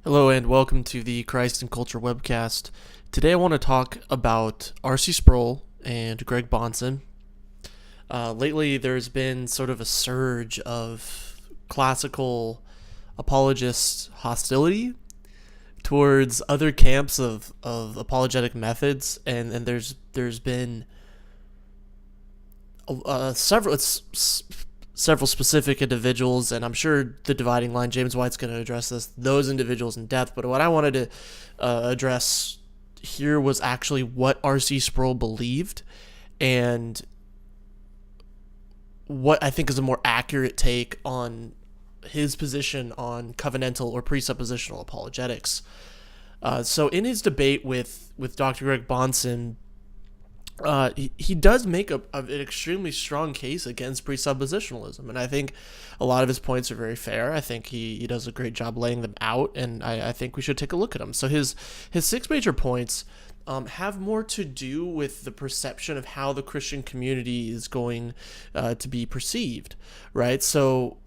Hello and welcome to the Christ and Culture webcast. Today I want to talk about R.C. Sproul and Greg Bahnsen. Lately there's been sort of a surge of classical apologist hostility towards other camps of apologetic methods, and there's been several specific individuals, and I'm sure the dividing line, James White's going to address those individuals in depth, but what I wanted to address here was actually what R.C. Sproul believed and what I think is a more accurate take on his position on covenantal or presuppositional apologetics. So in his debate with Dr. Greg Bahnsen, he does make an extremely strong case against presuppositionalism, and I think a lot of his points are very fair. I think he does a great job laying them out, and I think we should take a look at them. So his six major points have more to do with the perception of how the Christian community is going to be perceived, right? So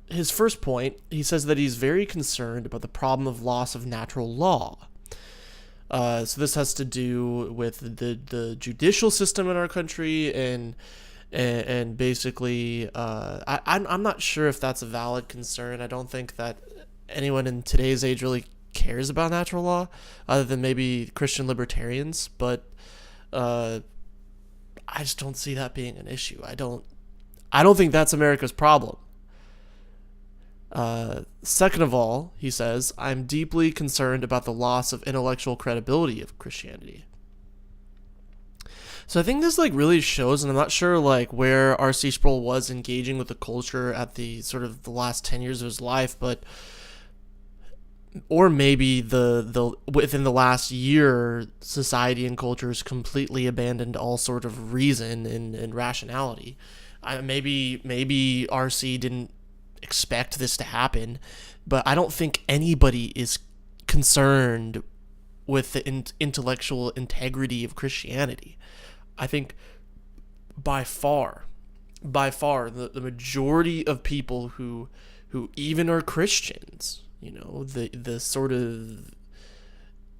his first point, he says that he's very concerned about the problem of loss of natural law. So this has to do with the judicial system in our country, and basically, I'm not sure if that's a valid concern. I don't think that anyone in today's age really cares about natural law, other than maybe Christian libertarians. But I just don't see that being an issue. I don't think that's America's problem. Second of all, he says, I'm deeply concerned about the loss of intellectual credibility of Christianity. So I think this really shows, and I'm not sure where R.C. Sproul was engaging with the culture at the sort of the last 10 years of his life, but or maybe the within the last year, society and culture has completely abandoned all sort of reason and rationality. Maybe R.C. didn't expect this to happen, but I don't think anybody is concerned with the intellectual integrity of Christianity. I think by far, the majority of people who even are Christians, the sort of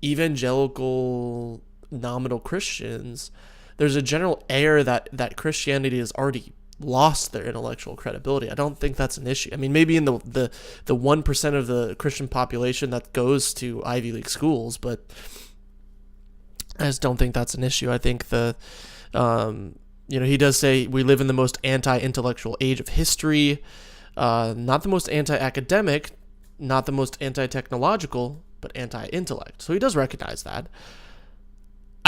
evangelical nominal Christians, there's a general air that Christianity has already lost their intellectual credibility. I don't think that's an issue. I mean, maybe in the 1% of the Christian population that goes to Ivy League schools, but I just don't think that's an issue. I think he does say we live in the most anti-intellectual age of history, not the most anti-academic, not the most anti-technological, but anti-intellect. So he does recognize that.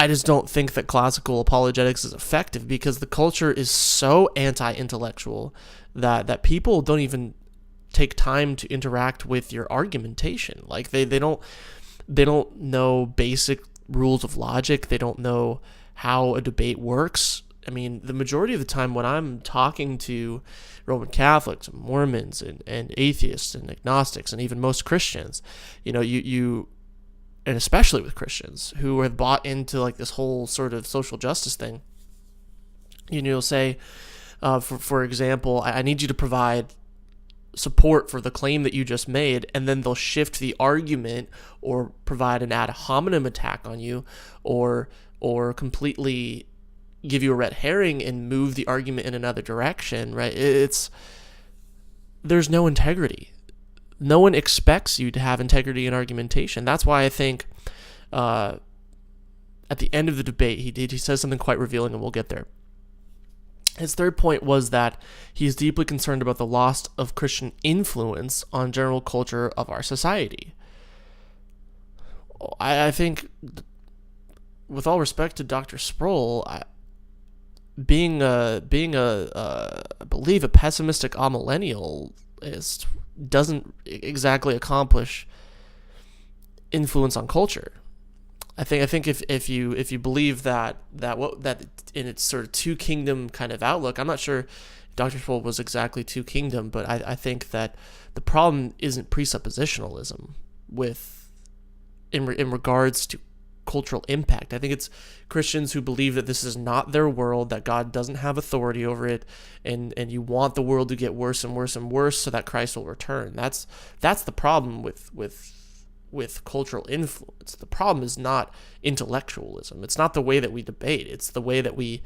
I just don't think that classical apologetics is effective because the culture is so anti-intellectual that people don't even take time to interact with your argumentation. Like they don't know basic rules of logic. They don't know how a debate works. I mean, the majority of the time when I'm talking to Roman Catholics and Mormons and atheists and agnostics and even most Christians, you and especially with Christians who have bought into this whole sort of social justice thing, you'll say, for example, I need you to provide support for the claim that you just made, and then they'll shift the argument or provide an ad hominem attack on you, or completely give you a red herring and move the argument in another direction, right? There's no integrity. No one expects you to have integrity in argumentation. That's why I think at the end of the debate, he says something quite revealing, and we'll get there. His third point was that he is deeply concerned about the loss of Christian influence on general culture of our society. I think, with all respect to Dr. Sproul, I believe a pessimistic amillennial doesn't exactly accomplish influence on culture. I think if you believe that in its sort of two kingdom kind of outlook, I'm not sure Dr. Sproul was exactly two kingdom, but I think that the problem isn't presuppositionalism in regards to cultural impact. I think it's Christians who believe that this is not their world, that God doesn't have authority over it, and you want the world to get worse and worse and worse so that Christ will return. That's the problem with cultural influence. The problem is not intellectualism. It's not the way that we debate. It's the way that we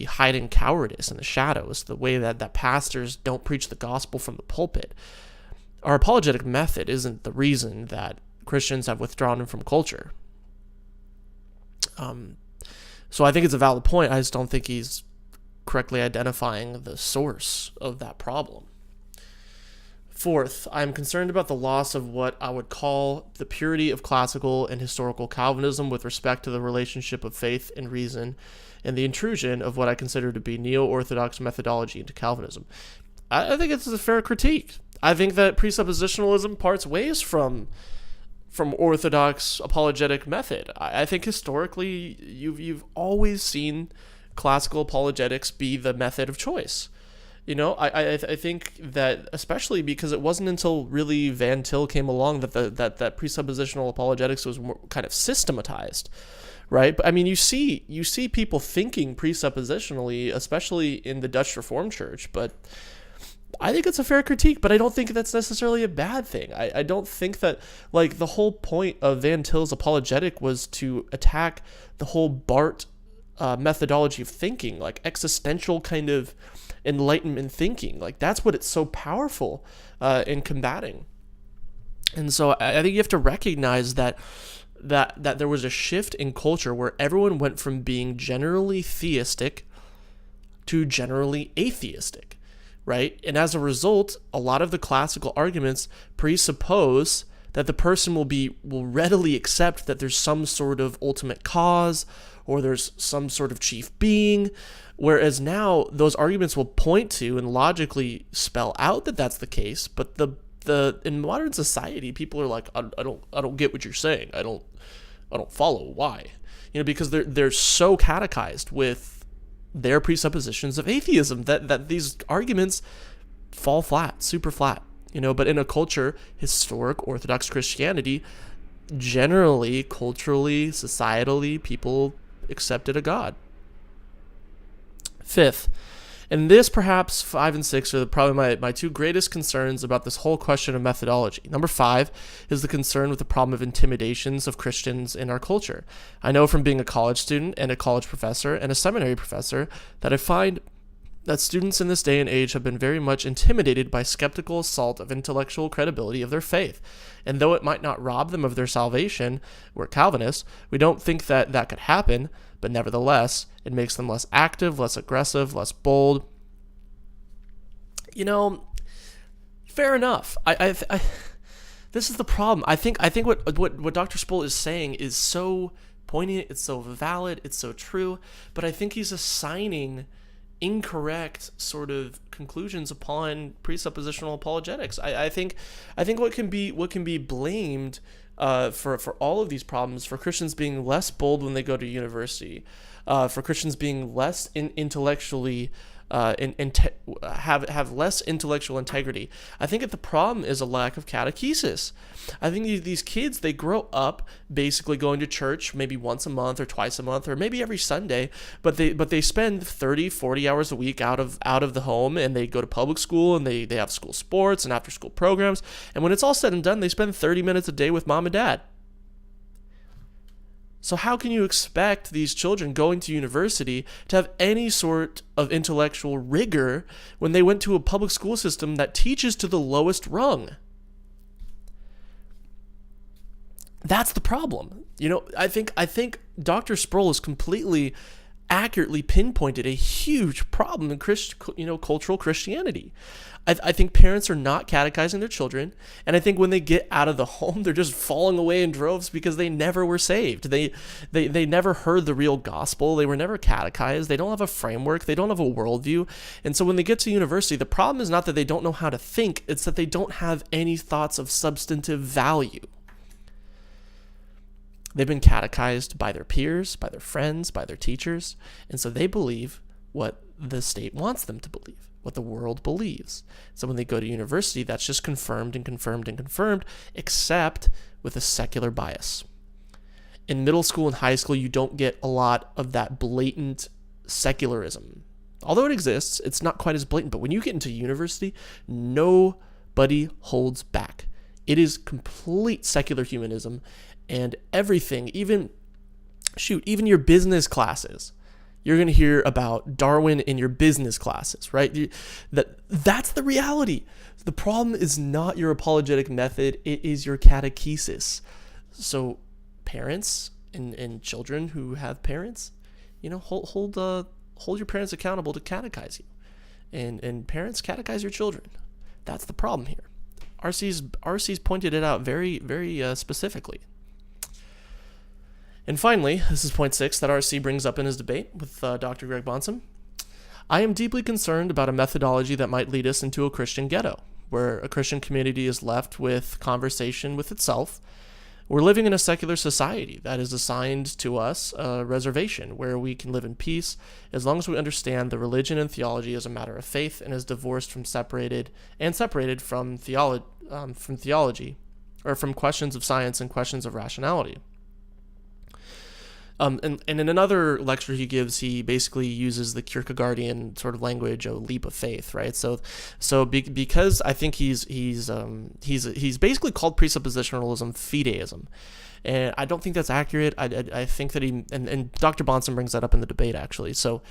hide in cowardice in the shadows, the way that pastors don't preach the gospel from the pulpit. Our apologetic method isn't the reason that Christians have withdrawn from culture. So I think it's a valid point. I just don't think he's correctly identifying the source of that problem. Fourth, I'm concerned about the loss of what I would call the purity of classical and historical Calvinism with respect to the relationship of faith and reason, and the intrusion of what I consider to be neo-orthodox methodology into Calvinism. I think it's a fair critique. I think that presuppositionalism parts ways from orthodox apologetic method. I think historically you've always seen classical apologetics be the method of choice. I think that, especially because it wasn't until really Van Til came along that that presuppositional apologetics was more kind of systematized, right? But I mean, you see people thinking presuppositionally, especially in the Dutch Reformed Church, but I think it's a fair critique, but I don't think that's necessarily a bad thing. I don't think that, like, the whole point of Van Til's apologetic was to attack the whole Barth methodology of thinking, like existential kind of Enlightenment thinking. Like, that's what it's so powerful in combating. And so I think you have to recognize that there was a shift in culture where everyone went from being generally theistic to generally atheistic. Right? And as a result, a lot of the classical arguments presuppose that the person will readily accept that there's some sort of ultimate cause or there's some sort of chief being, whereas now those arguments will point to and logically spell out that that's the case, but the in modern society, people are like, I don't get what you're saying. I don't follow. Why? Because they're so catechized with their presuppositions of atheism that these arguments fall flat, super flat, but in a culture, historic Orthodox Christianity, generally, culturally, societally, people accepted a God. Fifth, and this, perhaps 5 and 6 are probably my two greatest concerns about this whole question of methodology. Number 5 is the concern with the problem of intimidations of Christians in our culture. I know from being a college student and a college professor and a seminary professor that I find that students in this day and age have been very much intimidated by skeptical assault of intellectual credibility of their faith. And though it might not rob them of their salvation, we're Calvinists, we don't think that could happen, but nevertheless, it makes them less active, less aggressive, less bold. Fair enough. I this is the problem. I think what Dr. Sproul is saying is so poignant, it's so valid, it's so true, but I think he's assigning incorrect sort of conclusions upon presuppositional apologetics. I think what can be blamed for all of these problems, for Christians being less bold when they go to university, for Christians being less intellectually have less intellectual integrity. I think that the problem is a lack of catechesis. I think these kids, they grow up basically going to church maybe once a month or twice a month or maybe every Sunday, but they spend 30, 40 hours a week out of the home, and they go to public school, and they have school sports and after school programs, and when it's all said and done, they spend 30 minutes a day with mom and dad. So how can you expect these children going to university to have any sort of intellectual rigor when they went to a public school system that teaches to the lowest rung? That's the problem. I think Dr. Sproul has completely accurately pinpointed a huge problem in cultural Christianity. I think parents are not catechizing their children, and I think when they get out of the home, they're just falling away in droves because they never were saved. They never heard the real gospel. They were never catechized. They don't have a framework. They don't have a worldview. And so when they get to university, the problem is not that they don't know how to think. It's that they don't have any thoughts of substantive value. They've been catechized by their peers, by their friends, by their teachers, and so they believe what the state wants them to believe, what the world believes. So when they go to university, that's just confirmed and confirmed and confirmed, except with a secular bias. In middle school and high school, you don't get a lot of that blatant secularism. Although it exists, it's not quite as blatant. But when you get into university, nobody holds back. It is complete secular humanism, and everything, even your business classes, you're going to hear about Darwin in your business classes, right? That's the reality. The problem is not your apologetic method, it is your catechesis. So parents and children who have parents, hold your parents accountable to catechize you. And parents, catechize your children. That's the problem here. RC's pointed it out very, very specifically. And finally, this is point 6 that RC brings up in his debate with Dr. Greg Bahnsen. I am deeply concerned about a methodology that might lead us into a Christian ghetto, where a Christian community is left with conversation with itself. We're living in a secular society that is assigned to us a reservation where we can live in peace as long as we understand the religion and theology as a matter of faith and is divorced from separated from theology, or from questions of science and questions of rationality. And in another lecture he gives, he basically uses the Kierkegaardian sort of language, a leap of faith, right? Because I think he's basically called presuppositionalism fideism, and I don't think that's accurate. I think that and Dr. Bahnsen brings that up in the debate actually. So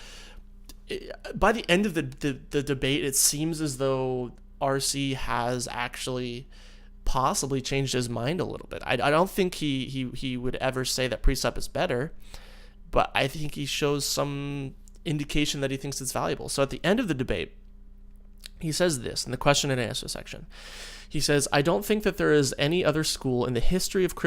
by the end of the debate, it seems as though RC has actually possibly changed his mind a little bit. I don't think he would ever say that precept is better, but I think he shows some indication that he thinks it's valuable. So at the end of the debate, he says this in the question and answer section. He says, I don't think that there is any other school in the history of the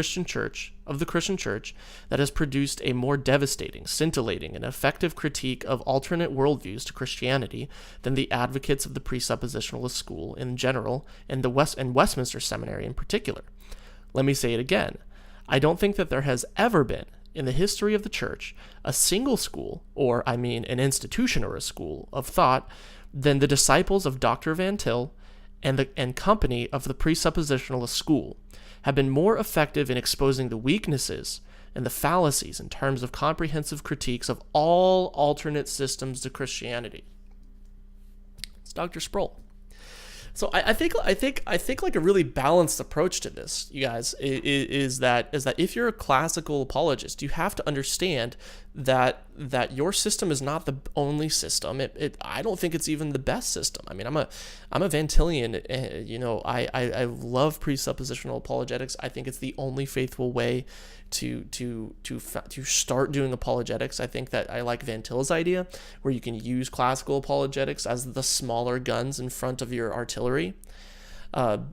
Christian church that has produced a more devastating, scintillating, and effective critique of alternate worldviews to Christianity than the advocates of the presuppositionalist school in general and Westminster Seminary in particular. Let me say it again. I don't think that there has ever been, in the history of the church, a single school, or an institution or a school of thought, than the disciples of Dr. Van Til and company of the presuppositionalist school have been more effective in exposing the weaknesses and the fallacies in terms of comprehensive critiques of all alternate systems to Christianity. It's Dr. Sproul. So I think like a really balanced approach to this, you guys, is that if you're a classical apologist, you have to understand that your system is not the only system. I don't think it's even the best system. I mean, I'm a Van Tilian. I love presuppositional apologetics. I think it's the only faithful way to start doing apologetics. I think that I like Van Til's idea where you can use classical apologetics as the smaller guns in front of your artillery. But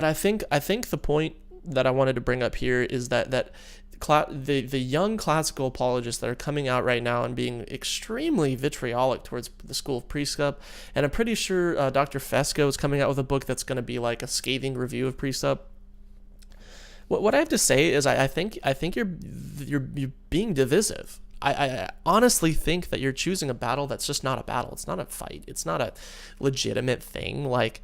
I think the point that I wanted to bring up here is that the young classical apologists that are coming out right now and being extremely vitriolic towards the school of Precept, and I'm pretty sure Dr. Fesco is coming out with a book that's going to be like a scathing review of Precept. What I have to say is I think you're being divisive. I honestly think that you're choosing a battle that's just not a battle. It's not a fight. It's not a legitimate thing. Like,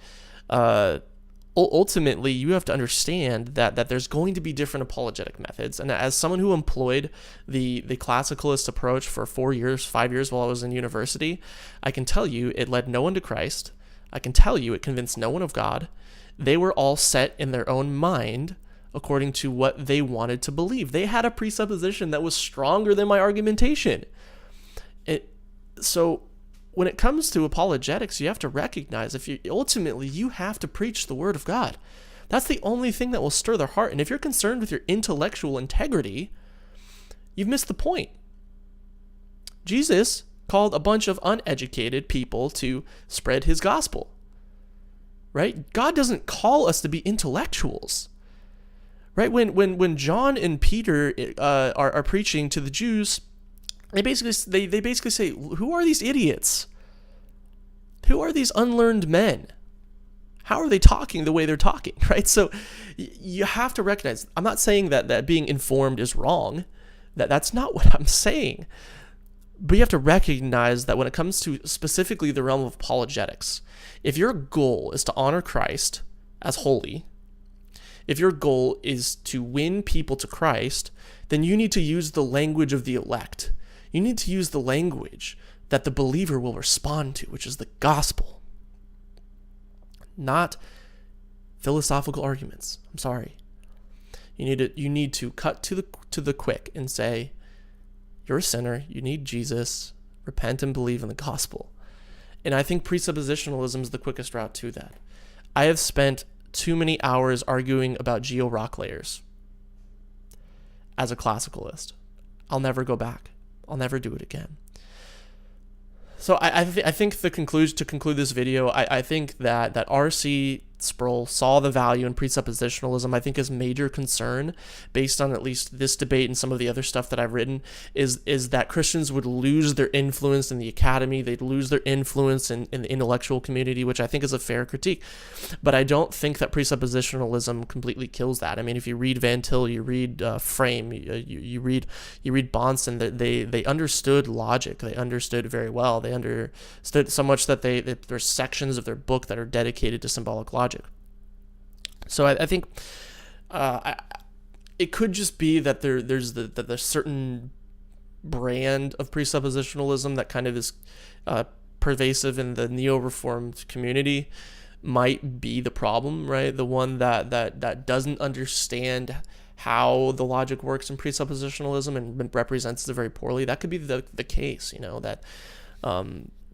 ultimately, you have to understand that there's going to be different apologetic methods. And as someone who employed the classicalist approach for 5 years while I was in university, I can tell you it led no one to Christ. I can tell you it convinced no one of God. They were all set in their own mind according to what they wanted to believe. They had a presupposition that was stronger than my argumentation. So when it comes to apologetics, you have to recognize ultimately you have to preach the word of God. That's the only thing that will stir their heart. And if you're concerned with your intellectual integrity, you've missed the point. Jesus called a bunch of uneducated people to spread his gospel, right? God doesn't call us to be intellectuals. Right, when John and Peter are preaching to the Jews, they basically say, "Who are these idiots? Who are these unlearned men? How are they talking the way they're talking?" Right. So you have to recognize. I'm not saying that being informed is wrong. That's not what I'm saying. But you have to recognize that when it comes to specifically the realm of apologetics, if your goal is to honor Christ as holy, If your goal is to win people to Christ, then you need to use the language of the elect. You need to use the language that the believer will respond to, which is the gospel, not philosophical arguments. I'm sorry. You need to cut to the quick and say, you're a sinner, you need Jesus, repent and believe in the gospel. And I think presuppositionalism is the quickest route to that. I have spent too many hours arguing about geo-rock layers as a classicalist. I'll never go back. I'll never do it again. So I think to conclude this video, I think that R.C. Sproul saw the value in presuppositionalism. I think his major concern, based on at least this debate and some of the other stuff that I've written, is that Christians would lose their influence in the academy. They'd lose their influence in the intellectual community, which I think is a fair critique. But I don't think that presuppositionalism completely kills that. I mean, if you read Van Til, you read Frame, you read Bahnsen, they understood logic. They understood very well. They understood so much that there's sections of their book that are dedicated to symbolic logic. So I think it could just be that there's the certain brand of presuppositionalism that kind of is pervasive in the neo-reformed community might be the problem, right? The one that doesn't understand how the logic works in presuppositionalism and represents it very poorly. That could be the case,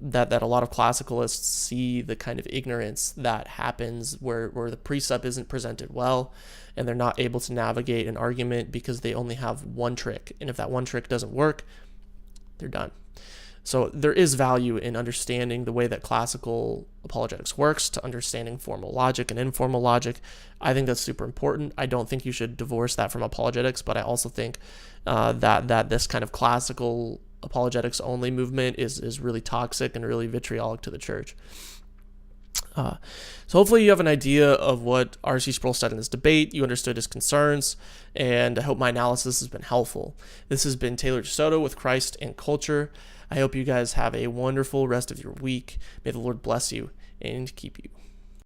that a lot of classicalists see the kind of ignorance that happens where the precept isn't presented well, and they're not able to navigate an argument because they only have one trick. And if that one trick doesn't work, they're done. So there is value in understanding the way that classical apologetics works, to understanding formal logic and informal logic. I think that's super important. I don't think you should divorce that from apologetics, but I also think that this kind of classical apologetics only movement is really toxic and really vitriolic to the church. So hopefully you have an idea of what R.C. Sproul said in this debate. You understood his concerns, and I hope my analysis has been helpful. This has been Taylor DeSoto with Christ and Culture. I hope you guys have a wonderful rest of your week. May the Lord bless you and keep you.